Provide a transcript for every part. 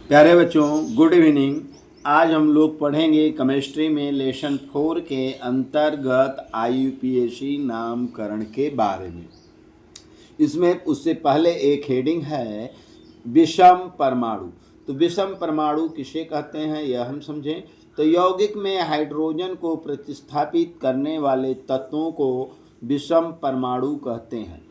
प्यारे बच्चों, good evening. आज हम लोग पढ़ेंगे केमिस्ट्री में लेसन 4 के अंतर्गत आईयूपीएसी नामकरण के बारे में। इसमें उससे पहले एक हेडिंग है विषम परमाणु। तो विषम परमाणु किसे कहते हैं यह हम समझें। तो यौगिक में हाइड्रोजन को प्रतिस्थापित करने वाले तत्वों को विषम परमाणु कहते हैं।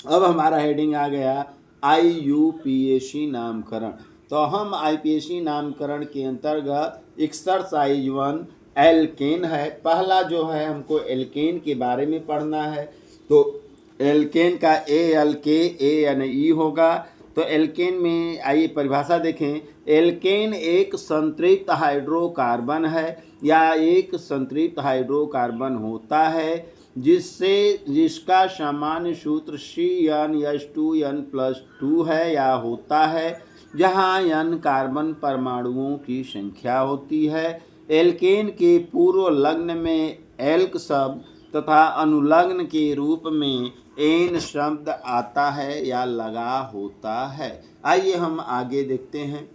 अब हमारा हेडिंग आ गया आईयूपीएसी नामकरण। तो हम आईपीएसी नामकरण के अंतर्गत एक्सरसाइज 1 एल्केन है। पहला जो है हमको एल्केन के बारे में पढ़ना है। तो एल्केन का ALKANE होगा। तो एल्केन में आइए परिभाषा देखें। एल्केन एक संतृप्त हाइड्रोकार्बन है या एक संतृप्त हाइड्रोकार्बन होता है जिसका सामान्य सूत्र CnH2n+2 है या होता है, जहाँ n कार्बन परमाणुओं की संख्या होती है। एल्केन के पूर्व लग्न में एल्क शब्द तथा अनुलग्न के रूप में एन शब्द आता है या लगा होता है। आइए हम आगे देखते हैं।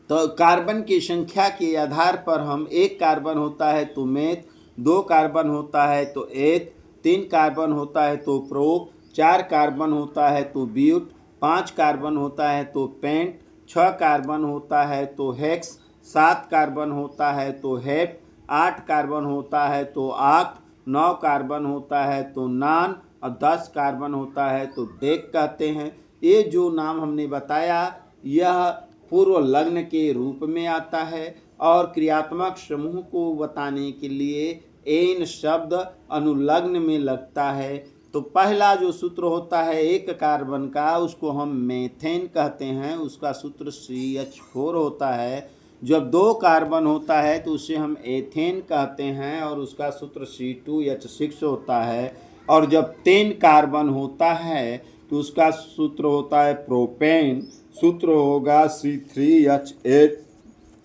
तो कार्बन की संख्या के आधार पर हम एक कार्बन होता है तो मेथ, 2 कार्बन होता है तो एथ, 3 कार्बन होता है तो प्रोप, 4 कार्बन होता है तो ब्यूट, 5 कार्बन होता है तो पेंट, 6 कार्बन होता है तो हेक्स, 7 कार्बन होता है तो हेप, 8 कार्बन होता है तो आक्ट, 9 कार्बन होता है तो नान और 10 कार्बन होता है तो डेक कहते हैं। ये जो नाम हमने बताया यह पूर्व लग्न के रूप में आता है और क्रियात्मक समूह को बताने के लिए एन शब्द अनुलग्न में लगता है। तो पहला जो सूत्र होता है एक कार्बन का उसको हम मेथेन कहते हैं, उसका सूत्र CH4 होता है। जब 2 कार्बन होता है तो उसे हम एथेन कहते हैं और उसका सूत्र C2H6 होता है। और जब 3 कार्बन होता है तो उसका सूत्र होता है प्रोपेन, सूत्र होगा C3H8।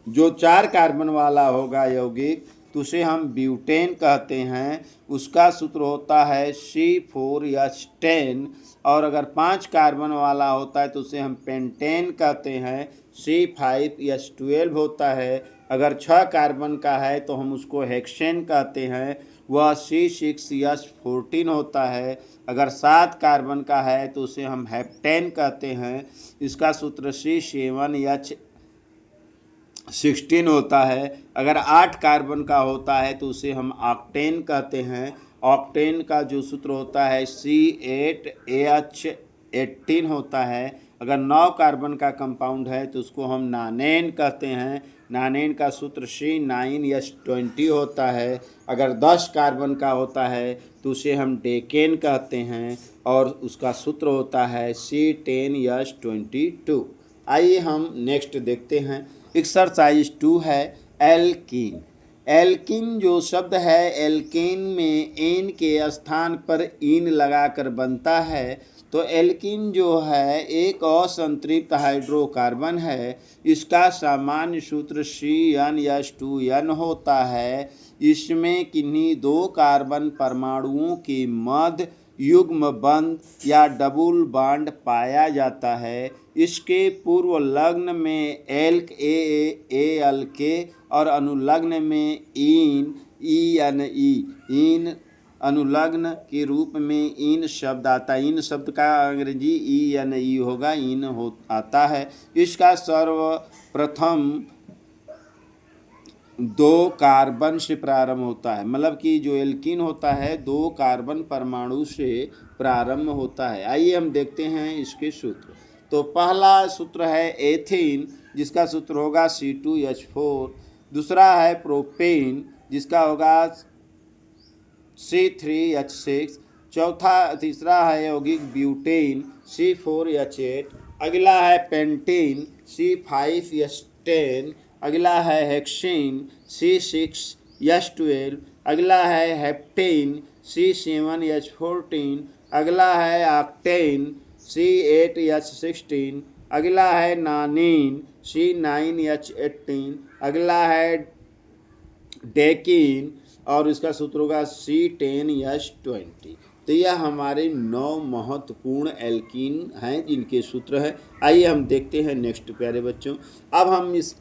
जो 4 कार्बन वाला होगा यौगिक तो उसे हम ब्यूटेन कहते हैं, उसका सूत्र होता है C4H10। और अगर 5 कार्बन वाला होता है तो उसे हम पेंटेन कहते हैं, C5H12 होता है। अगर 6 कार्बन का है तो हम उसको हेक्सेन कहते हैं, वह C6H14 होता है। अगर 7 कार्बन का है तो उसे हम हेप्टेन कहते हैं, इसका सूत्र C7H16 होता है। अगर 8 कार्बन का होता है तो उसे हम ऑक्टेन कहते हैं, ऑक्टेन का जो सूत्र होता है C8H18 होता है। अगर 9 कार्बन का कंपाउंड है तो उसको हम नानेन कहते हैं, नानेन का सूत्र C9H20 होता है। अगर 10 कार्बन का होता है तो उसे हम डेकेन कहते हैं और उसका सूत्र होता है C10H22। आइए हम नेक्स्ट देखते हैं। एक्सरसाइज 2 है एल्कीन। एल्कीन जो शब्द है एल्केन में एन के स्थान पर इन लगाकर बनता है। तो एल्कीन जो है एक असंतृप्त हाइड्रोकार्बन है, इसका सामान्य सूत्र CnH2n होता है। इसमें किन्हीं 2 कार्बन परमाणुओं के मध्य युग्म बंध या डबल बॉन्ड पाया जाता है। इसके पूर्व लग्न में एल्क ALK और अनुलग्न में इन इन अनुलग्न के रूप में इन शब्द आता है। इन शब्द का अंग्रेजी ENE होगा, इन आता है। इसका सर्वप्रथम 2 कार्बन से प्रारंभ होता है, मतलब कि जो एल्कीन होता है 2 कार्बन परमाणु से प्रारंभ होता है। आइए हम देखते हैं इसके सूत्र। तो पहला सूत्र है एथीन, जिसका सूत्र होगा C2H4। दूसरा है प्रोपेन, जिसका होगा C3H6। तीसरा है यौगिक ब्यूटेन, C4H8। अगला है पेंटेन, C5H10। अगला है हेक्सेन, C6H12। अगला है हेप्टेन, C7H14। अगला है ऑक्टेन, C8H16। अगला है नानीन, C9H18। अगला है डेकिन और इसका सूत्र होगा C10H20। तो यह हमारे 9 महत्वपूर्ण एल्कीन हैं जिनके सूत्र हैं। आइए हम देखते हैं नेक्स्ट प्यारे बच्चों। अब हम इस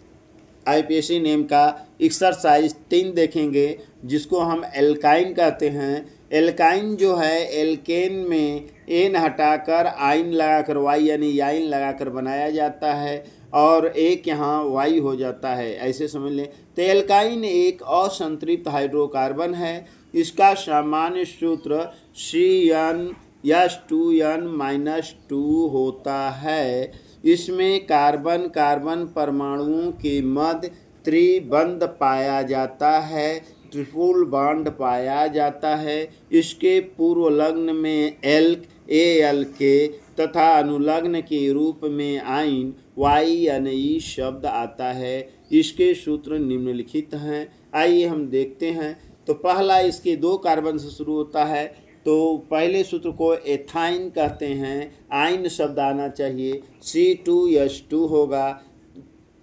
आईपीएससी नेम का एक्सरसाइज 3 देखेंगे जिसको हम एल्काइन कहते हैं। एल्काइन जो है एल्केन में एन हटाकर आइन लगाकर वाई यानी याइन लगाकर बनाया जाता है और एक यहाँ वाई हो जाता है, ऐसे समझ लें। तो एल्काइन एक असंतृप्त हाइड्रोकार्बन है। इसका सामान्य सूत्र CnH2n-2 होता है। इसमें कार्बन कार्बन परमाणुओं के मध्य त्रिबंध पाया जाता है, ट्रिपल बॉन्ड पाया जाता है। इसके पूर्व लग्न में एल्क ALK तथा अनुलग्न के रूप में आइन YnE शब्द आता है। इसके सूत्र निम्नलिखित हैं। आइए हम देखते हैं। तो पहला इसके 2 कार्बन से शुरू होता है, तो पहले सूत्र को एथाइन कहते हैं। आइन शब्द आना चाहिए, C2H2 होगा।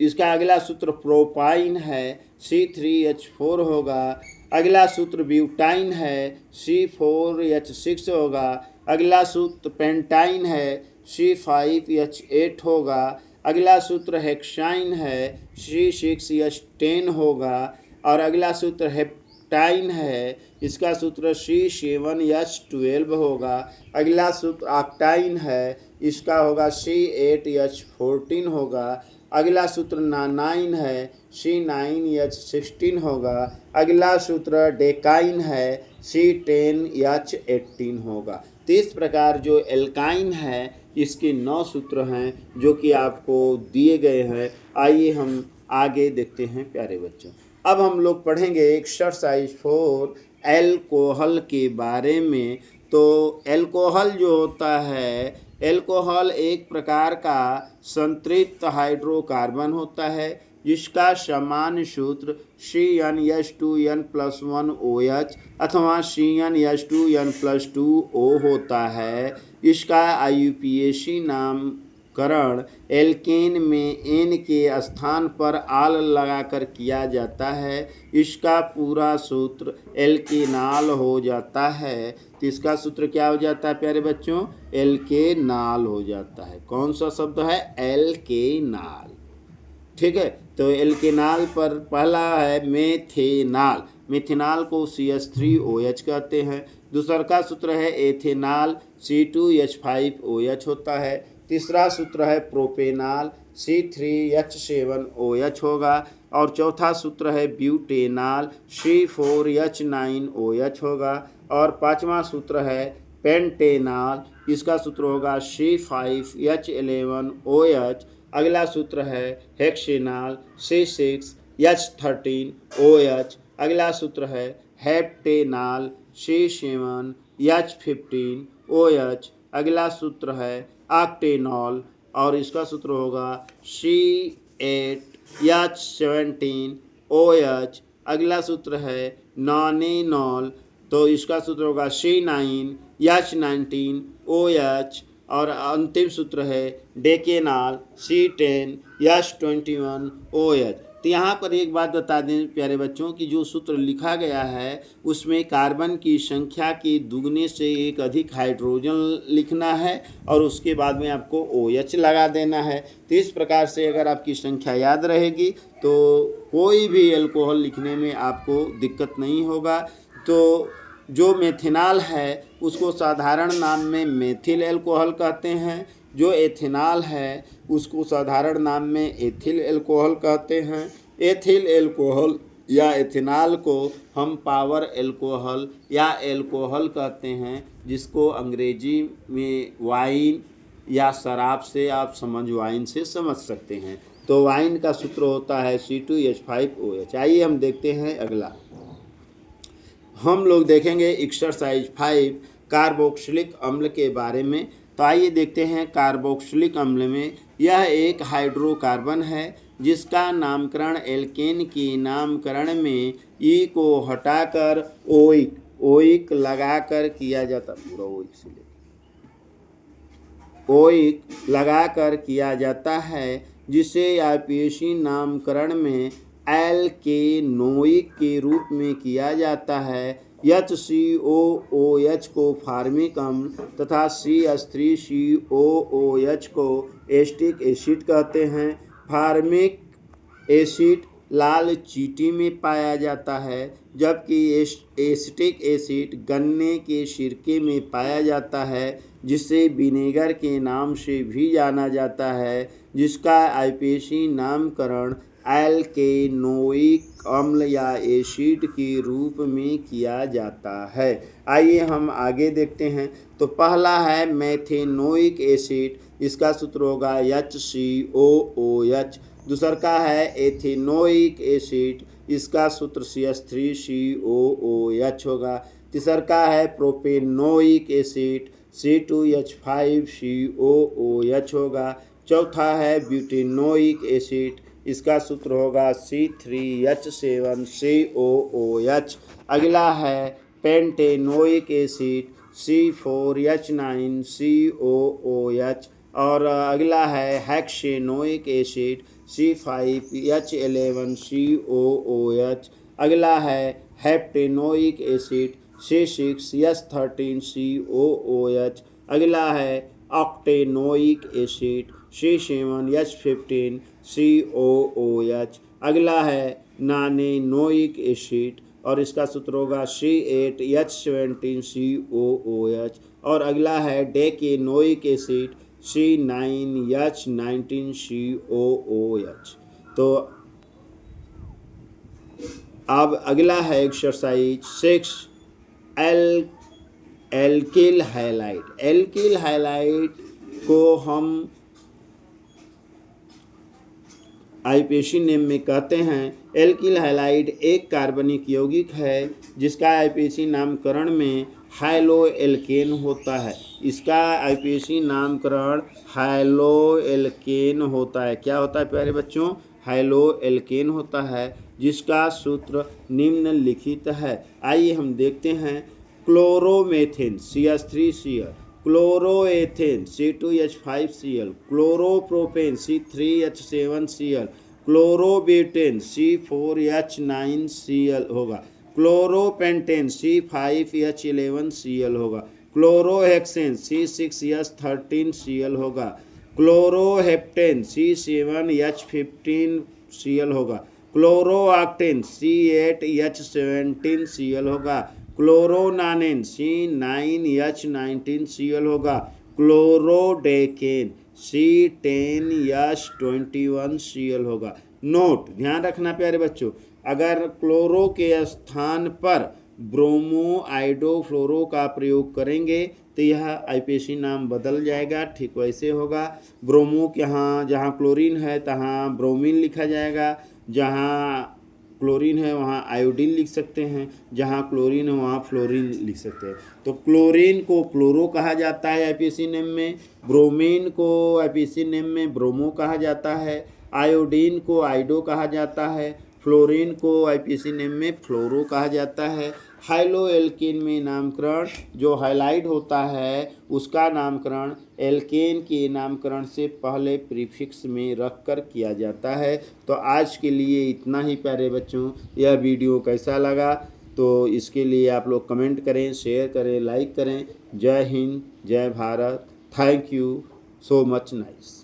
इसका अगला सूत्र प्रोपाइन है, C3H4 होगा। अगला सूत्र ब्यूटाइन है, C4H6 होगा। अगला सूत्र पेंटाइन है, C5H8 होगा। अगला सूत्र हेक्साइन है, C6H10 होगा। और अगला सूत्र हेप्टाइन है, इसका सूत्र C7H12 होगा। अगला सूत्र ऑक्टाइन है, इसका होगा C8H14 होगा। अगला सूत्र नानाइन है, C9H16 होगा। अगला सूत्र डेकाइन है, C10H18 होगा। तो इस प्रकार जो एल्काइन है इसके 9 सूत्र हैं जो कि आपको दिए गए हैं। आइए हम आगे देखते हैं प्यारे बच्चों। अब हम लोग पढ़ेंगे एक्सरसाइज 4 एल्कोहल के बारे में। तो एल्कोहल जो होता है, एल्कोहल एक प्रकार का संतृप्त हाइड्रोकार्बन होता है जिसका सामान्य सूत्र CnH2n+1OH अथवा CnH2n+2O होता है। इसका IUPAC नामकरण एल्केन में N के स्थान पर आल लगाकर किया जाता है। इसका पूरा सूत्र एल्केनाल हो जाता है। तो इसका सूत्र क्या हो जाता है प्यारे बच्चों? एल्केनाल हो जाता है। कौन सा शब्द है? एल्केनाल। ठीक है, तो एल्केनाल पर पहला है मेथेनाल। मेथेनाल को CH3OH कहते हैं। दूसरा का सूत्र है एथेनाल, C2H5OH होता है। तीसरा सूत्र है प्रोपेनाल, C3H7OH होगा। और चौथा सूत्र है ब्यूटेनाल, C4H9OH होगा। और पांचवा सूत्र है पेंटेनाल, इसका सूत्र होगा C5H11OH। अगला सूत्र है हेक्सेनाल, C6H13OH। अगला सूत्र है हेप्टेनाल, C7H15OH। अगला सूत्र है ऑक्टेनॉल और इसका सूत्र होगा C8H17OH। अगला सूत्र है नॉनेनॉल, तो इसका सूत्र होगा C9H19OH। और अंतिम सूत्र है डेकेनाल, C10H21OH। तो यहाँ पर एक बात बता दें प्यारे बच्चों कि जो सूत्र लिखा गया है उसमें कार्बन की संख्या के दुगने से एक अधिक हाइड्रोजन लिखना है और उसके बाद में आपको OH लगा देना है। तो इस प्रकार से अगर आपकी संख्या याद रहेगी तो कोई भी अल्कोहल लिखने में आपको दिक्कत नहीं होगा। तो जो मेथेनॉल है उसको साधारण नाम में मेथिल अल्कोहल कहते हैं। जो एथेनॉल है उसको साधारण नाम में एथिल अल्कोहल कहते हैं। एथिल अल्कोहल या एथेनॉल को हम पावर अल्कोहल या अल्कोहल कहते हैं, जिसको अंग्रेजी में वाइन या शराब से आप वाइन से समझ सकते हैं। तो वाइन का सूत्र होता है C2H5OH। आइए हम देखते हैं अगला। हम लोग देखेंगे एक्सरसाइज 5 कार्बोक्सिलिक अम्ल के बारे में। तो आइए देखते हैं। कार्बोक्सिलिक अम्ल में यह एक हाइड्रोकार्बन है जिसका नामकरण एल्केन के नामकरण में ई को हटाकर ओइक लगाकर किया जाता, पूरा ओइक से ओइक लगाकर किया जाता है, जिसे IUPAC नामकरण में एल्केनोइक के रूप में किया जाता है। HCOOH को फार्मिक अम्ल तथा CH3COOH को एस्टिक एसिड कहते हैं। फार्मिक एसिड लाल चींटी में पाया जाता है, जबकि एसिटिक एसिड गन्ने के सिरके में पाया जाता है, जिसे विनेगर के नाम से भी जाना जाता है, जिसका आईपीएसी नामकरण एल्केनोइक अम्ल या एसिड के रूप में किया जाता है। आइए हम आगे देखते हैं। तो पहला है मेथेनोइक एसिड, इसका सूत्र होगा HCOOH। दूसरा का है एथेनोइक एसिड, इसका सूत्र CH3COOH होगा। तीसरा का है प्रोपेनोइक एसिड, C2H5COOH होगा। चौथा है ब्यूटेनोइक एसिड, इसका सूत्र होगा C3H7COOH। अगला है पेंटेनोइक एसिड, C4H9COOH। और अगला है हेक्सेनोइक एसिड, C5H11COOH। अगला है हेप्टेनोइक एसिड, C6H13COOH। अगला है ऑक्टेनोइक एसिड, C7H15COOH। अगला है नानेनोइक एसिड और इसका सूत्र होगा C8H17COOH। और अगला है डेकेनोइक एसिड, C9H19COOH। तो अब अगला है exercise 6 alkyl halide. Alkyl halide को हम आईपीएसी नेम में कहते हैं। एल्किल हैलाइड एक कार्बनिक यौगिक है जिसका आईपीएसी नामकरण में हैलोएल्केन होता है। इसका आईपीएसी नामकरण हैलोएल्केन होता है। क्या होता है प्यारे बच्चों? हैलोएल्केन होता है, जिसका सूत्र निम्नलिखित है। आइए हम देखते हैं। Chloromethane CH3Cl, chloroethane C2H5Cl, chloropropane C3H7Cl, chlorobutane C4H9Cl होगा। क्लोरोपेंटेन C5H11Cl होगा। क्लोरोहेक्सेन C6H13Cl होगा। क्लोरोहेप्टेन C7H15Cl होगा। क्लोरोऑक्टेन C8H17Cl होगा। क्लोरोनानेन C9H19Cl होगा। क्लोरोडेकेन C10H21Cl होगा। नोट ध्यान रखना प्यारे बच्चों, अगर क्लोरो के स्थान पर ब्रोमो आइडोफ्लोरो का प्रयोग करेंगे तो यह आईपीएसी नाम बदल जाएगा। ठीक वैसे होगा। ब्रोमो के यहाँ जहाँ क्लोरीन है तहाँ ब्रोमीन लिखा जाएगा, जहाँ क्लोरीन है वहाँ आयोडीन लिख सकते हैं, जहाँ क्लोरीन है वहाँ फ्लोरीन लिख सकते हैं। तो क्लोरीन को क्लोरो कहा जाता है आईपीएसी नेम में, ब्रोमीन को आईपीएसी नेम में ब्रोमो कहा जाता है, आयोडीन को आइडो कहा जाता है, फ्लोरीन को आईपीएसी नेम में फ्लोरो कहा जाता है। हैलोएल्केन में नामकरण जो हैलाइड होता है उसका नामकरण एल्केन के नामकरण से पहले प्रीफिक्स में रखकर किया जाता है। तो आज के लिए इतना ही प्यारे बच्चों। यह वीडियो कैसा लगा तो इसके लिए आप लोग कमेंट करें, शेयर करें, लाइक करें। जय हिंद, जय Bharat. Thank you so much nice.